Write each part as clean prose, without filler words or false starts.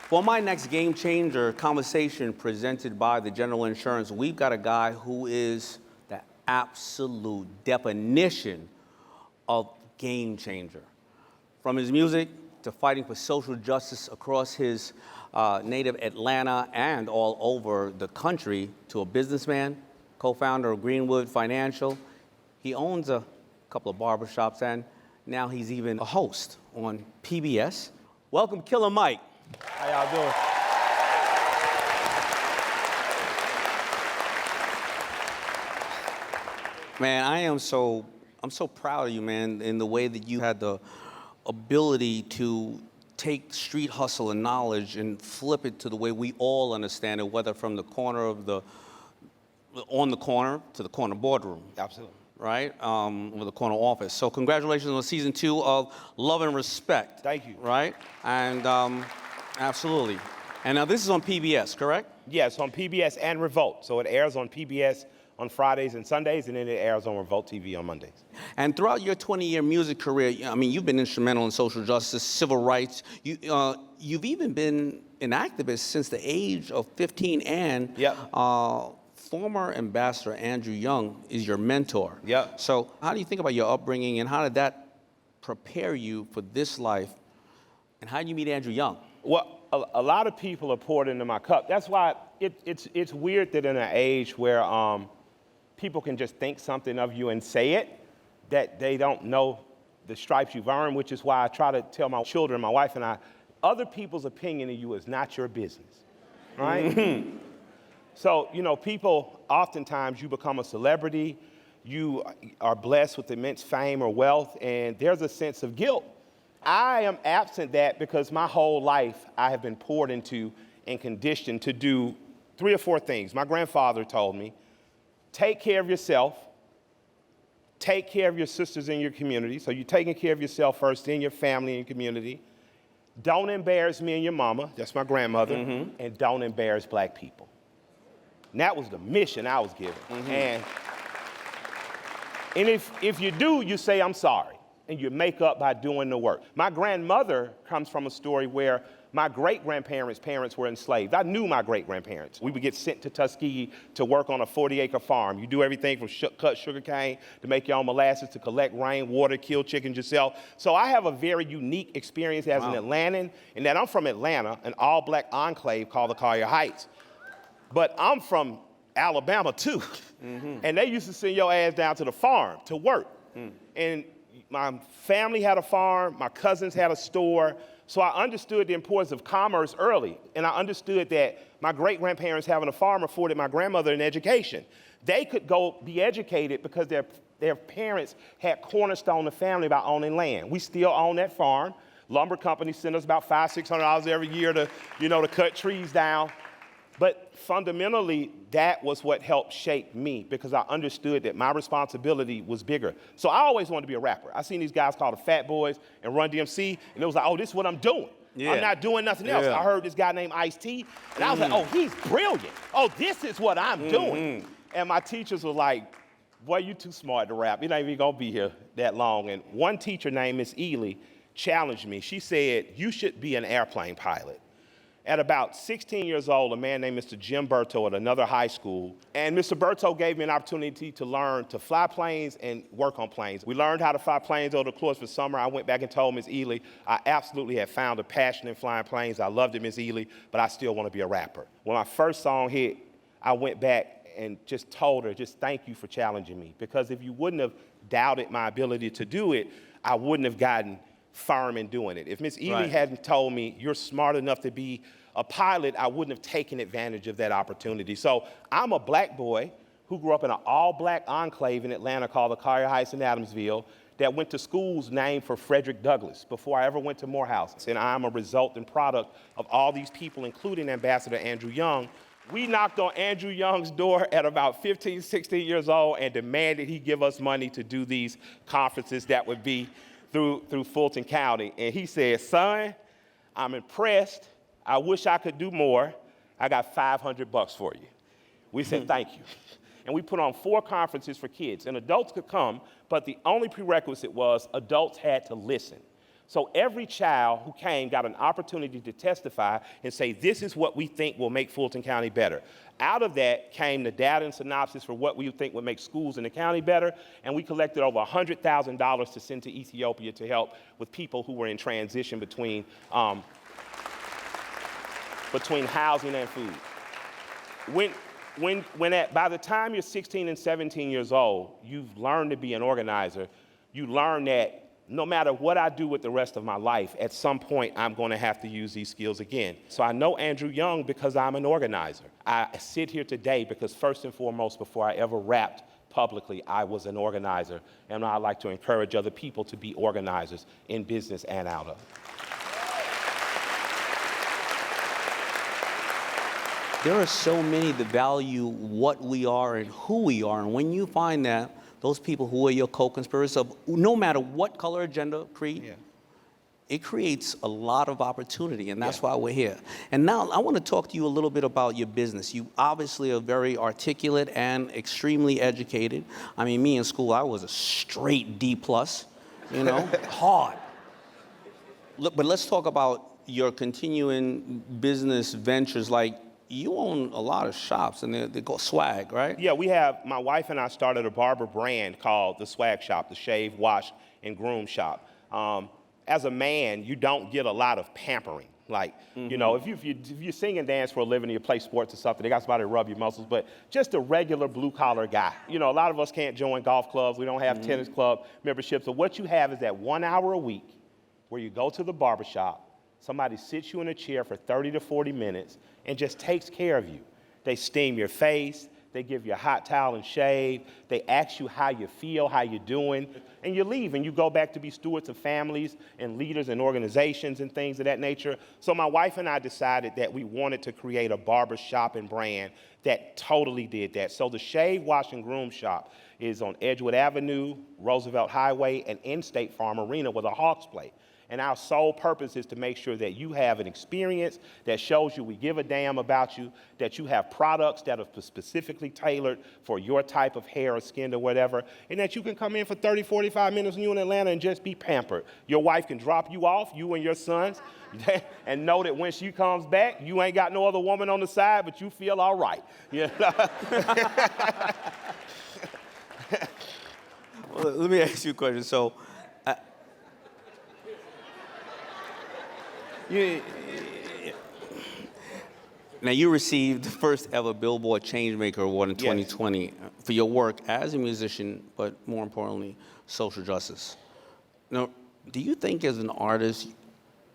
For my next game changer conversation presented by the General Insurance, we've got a guy who is the absolute definition of game changer. From his music to fighting for social justice across his native Atlanta and all over the country, to a businessman, co-founder of Greenwood Financial. He owns a couple of barbershops, and now he's even a host on PBS. Welcome, Killer Mike. How y'all doing? Man, I'm so proud of you, man, in the way that you had the ability to take street hustle and knowledge and flip it to the way we all understand it, whether from the corner of on the corner to the corner boardroom. Absolutely. Right? With the corner office. So congratulations on season 2 of Love and Respect. Thank you. Right? And absolutely. And now this is on PBS, correct? Yes, on PBS and Revolt. So it airs on PBS on Fridays and Sundays, and then it airs on Revolt TV on Mondays. And throughout your 20-year music career, I mean, you've been instrumental in social justice, civil rights. You've even been an activist since the age of 15, and former Ambassador Andrew Young is your mentor. Yeah. So how do you think about your upbringing, and how did that prepare you for this life? And how did you meet Andrew Young? Well, a lot of people are poured into my cup. That's why it's weird that in an age where people can just think something of you and say it, that they don't know the stripes you've earned, which is why I try to tell my children, my wife and I, other people's opinion of you is not your business, right? Mm-hmm. So, people, oftentimes you become a celebrity, you are blessed with immense fame or wealth, and there's a sense of guilt. I am absent that because my whole life I have been poured into and conditioned to do 3 or 4 things. My grandfather told me, take care of yourself, take care of your sisters in your community. So you're taking care of yourself first, then your family and community. Don't embarrass me and your mama, that's my grandmother, and don't embarrass black people. And that was the mission I was given. And if you do, you say, I'm sorry, and you make up by doing the work. My grandmother comes from a story where my great-grandparents' parents were enslaved. I knew my great-grandparents. We would get sent to Tuskegee to work on a 40-acre farm. You do everything from cut sugar cane to make your own molasses, to collect rainwater, kill chickens yourself. So I have a very unique experience as an Atlantan, in that I'm from Atlanta, an all-black enclave called the Collier Heights. But I'm from Alabama, too. And they used to send your ass down to the farm to work. And my family had a farm, my cousins had a store, so I understood the importance of commerce early, and I understood that my great-grandparents having a farm afforded my grandmother an education. They could go be educated because their parents had cornerstone the family by owning land. We still own that farm. Lumber companies send us about $500-600 every year to cut trees down. But fundamentally, that was what helped shape me, because I understood that my responsibility was bigger. So I always wanted to be a rapper. I seen these guys called the Fat Boys and Run DMC, and it was like, oh, this is what I'm doing. Yeah. I'm not doing nothing else. I heard this guy named Ice-T, and I was like, oh, he's brilliant. Oh, this is what I'm doing. And my teachers were like, boy, you too smart to rap. You're not even gonna be here that long. And one teacher named Miss Ely challenged me. She said, you should be an airplane pilot. At about 16 years old, a man named Mr. Jim Berto at another high school, and Mr. Berto gave me an opportunity to learn to fly planes and work on planes. We learned how to fly planes over the course of the summer. I went back and told Miss Ely I absolutely had found a passion in flying planes. I loved it, Miss Ely, but I still want to be a rapper. When my first song hit, I went back and just told her, just thank you for challenging me, because if you wouldn't have doubted my ability to do it, I wouldn't have gotten firm in doing it. If Miss Ely hadn't told me you're smart enough to be a pilot, I wouldn't have taken advantage of that opportunity. So I'm a black boy who grew up in an all-black enclave in Atlanta called the Collier Heights in Adamsville that went to schools named for Frederick Douglass before I ever went to Morehouse. And I'm a resultant product of all these people, including Ambassador Andrew Young. We knocked on Andrew Young's door at about 15, 16 years old and demanded he give us money to do these conferences that would be through Fulton County. And he said, son, I'm impressed. I wish I could do more. I got $500 for you. We said, thank you. And we put on 4 conferences for kids. And adults could come, but the only prerequisite was adults had to listen. So every child who came got an opportunity to testify and say, this is what we think will make Fulton County better. Out of that came the data and synopsis for what we think would make schools in the county better, and we collected over $100,000 to send to Ethiopia to help with people who were in transition between housing and food. By the time you're 16 and 17 years old, you've learned to be an organizer. You learn that no matter what I do with the rest of my life, at some point I'm going to have to use these skills again. So I know Andrew Young because I'm an organizer. I sit here today because first and foremost, before I ever rapped publicly, I was an organizer. And I like to encourage other people to be organizers in business and out of. There are so many that value what we are and who we are. And when you find that, those people who are your co-conspirators, no matter what color, agenda, creed, it creates a lot of opportunity, and that's why we're here. And now I want to talk to you a little bit about your business. You obviously are very articulate and extremely educated. I mean, me in school, I was a straight D+, you know, hard. Look, but let's talk about your continuing business ventures. Like, you own a lot of shops, and they go swag, right? Yeah, my wife and I started a barber brand called The Swag Shop, the shave, wash, and groom shop. As a man, you don't get a lot of pampering. Like, you know, if you sing and dance for a living, or you play sports or something, they got somebody to rub your muscles, but just a regular blue-collar guy. You know, a lot of us can't join golf clubs. We don't have tennis club memberships. So what you have is that 1 hour a week where you go to the barbershop, somebody sits you in a chair for 30 to 40 minutes and just takes care of you. They steam your face, they give you a hot towel and shave, they ask you how you feel, how you're doing, and you leave and you go back to be stewards of families and leaders and organizations and things of that nature. So my wife and I decided that we wanted to create a barber shop and brand that totally did that. So the Shave, Wash, and Groom Shop is on Edgewood Avenue, Roosevelt Highway, and in State Farm Arena where the Hawks play. And our sole purpose is to make sure that you have an experience that shows you we give a damn about you, that you have products that are specifically tailored for your type of hair or skin or whatever, and that you can come in for 30, 45 minutes when you're in Atlanta and just be pampered. Your wife can drop you off, you and your sons, and know that when she comes back, you ain't got no other woman on the side, but you feel all right. You know? Well, let me ask you a question. So, now, you received the first ever Billboard Changemaker Award in 2020 for your work as a musician, but more importantly, social justice. Now, do you think as an artist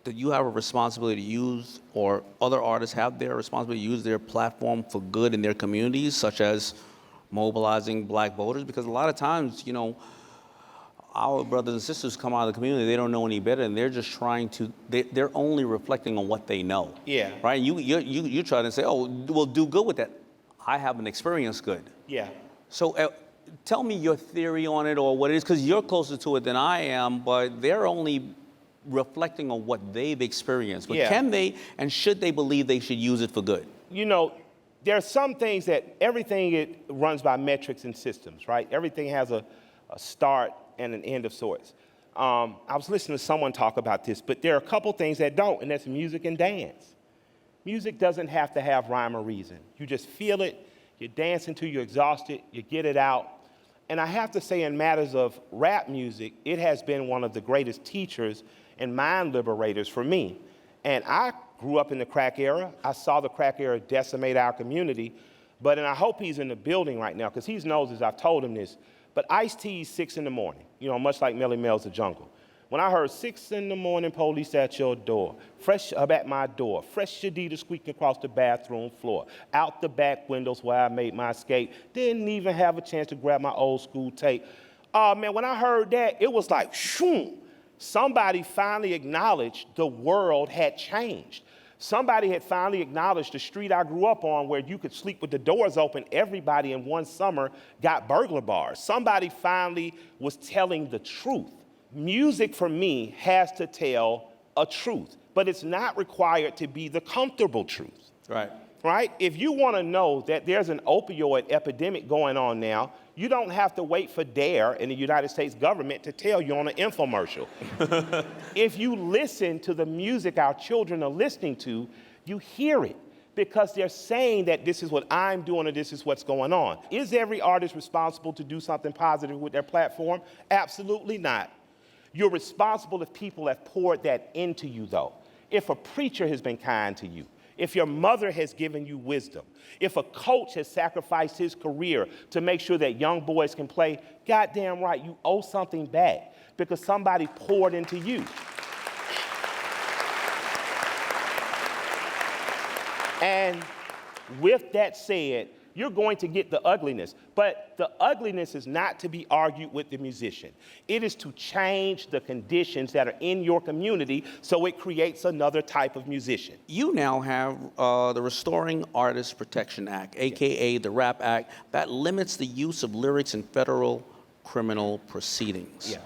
that you have a responsibility to use, or other artists have their responsibility to use their platform for good in their communities, such as mobilizing black voters? Because a lot of times, you know, our brothers and sisters come out of the community, they don't know any better, and they're just trying to, they're only reflecting on what they know. Yeah. Right? You try to say, oh, well, do good with that. I haven't experienced good. Yeah. So tell me your theory on it, or what it is, because you're closer to it than I am, but they're only reflecting on what they've experienced. But can they, and should they believe they should use it for good? You know, there are some things that it runs by metrics and systems, right? Everything has a start and an end of sorts. I was listening to someone talk about this, but there are a couple things that don't, and that's music and dance. Music doesn't have to have rhyme or reason. You just feel it, you dance until you're exhausted, you get it out. And I have to say, in matters of rap music, it has been one of the greatest teachers and mind liberators for me. And I grew up in the crack era. I saw the crack era decimate our community, and I hope he's in the building right now, because he knows this, I've told him this. But Ice-T's 6 in the morning, you know, much like Melly Mel's The Jungle. When I heard 6 in the morning, police at your door, fresh up at my door, fresh Adidas squeaking across the bathroom floor, out the back windows where I made my escape, didn't even have a chance to grab my old school tape. Man, when I heard that, it was like, shoom, somebody finally acknowledged the world had changed. Somebody had finally acknowledged the street I grew up on, where you could sleep with the doors open. Everybody in one summer got burglar bars. Somebody finally was telling the truth. Music, for me, has to tell a truth, but it's not required to be the comfortable truth. Right. right? If you want to know that there's an opioid epidemic going on now, you don't have to wait for DARE in the United States government to tell you on an infomercial. If you listen to the music our children are listening to, you hear it because they're saying that this is what I'm doing or this is what's going on. Is every artist responsible to do something positive with their platform? Absolutely not. You're responsible if people have poured that into you, though. If a preacher has been kind to you, if your mother has given you wisdom, if a coach has sacrificed his career to make sure that young boys can play, goddamn right, you owe something back because somebody poured into you. And with that said, you're going to get the ugliness. But the ugliness is not to be argued with the musician. It is to change the conditions that are in your community so it creates another type of musician. You now have the Restoring Artists Protection Act, AKA the RAP Act, that limits the use of lyrics in federal criminal proceedings. Yeah.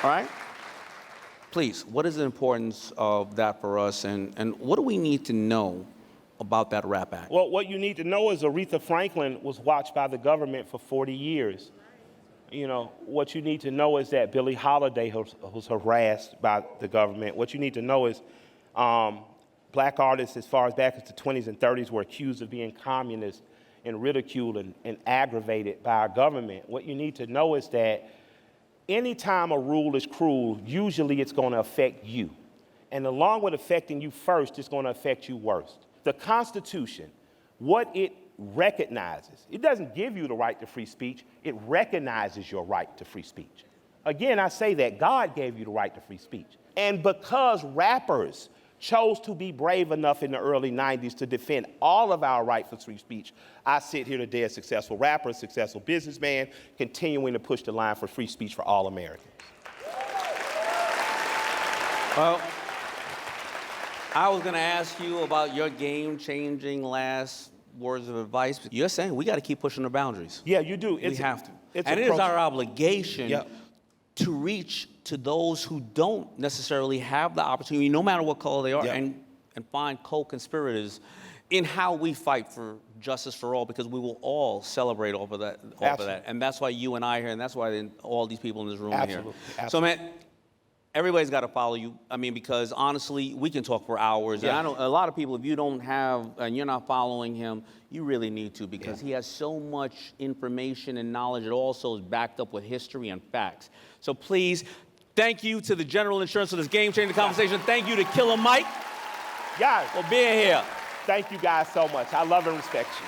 All right? Please, what is the importance of that for us, and what do we need to know about that RAP Act? Well, what you need to know is Aretha Franklin was watched by the government for 40 years. You know, what you need to know is that Billie Holiday was harassed by the government. What you need to know is black artists as far as back as the 20s and 30s were accused of being communist and ridiculed and aggravated by our government. What you need to know is that anytime a rule is cruel, usually it's going to affect you. And along with affecting you first, it's going to affect you worst. The Constitution, what it recognizes, it doesn't give you the right to free speech, it recognizes your right to free speech. Again, I say that God gave you the right to free speech. And because rappers chose to be brave enough in the early 90s to defend all of our right for free speech, I sit here today a successful rapper, a successful businessman, continuing to push the line for free speech for all Americans. Well, I was going to ask you about your game-changing last words of advice. You're saying we got to keep pushing the boundaries. Yeah, you do. We have to. And it is our obligation to reach to those who don't necessarily have the opportunity, no matter what color they are, and find co-conspirators in how we fight for justice for all, because we will all celebrate over that. And that's why you and I are here, and that's why all these people in this room are here. Absolutely. So, man, everybody's got to follow you. I mean, because honestly, we can talk for hours. And I know a lot of people, if you don't have, and you're not following him, you really need to, because he has so much information and knowledge. It also is backed up with history and facts. So please, thank you to the General Insurance for this game-changing conversation. Thank you to Killer Mike Guys, for being here. thank you guys so much. I love and respect you.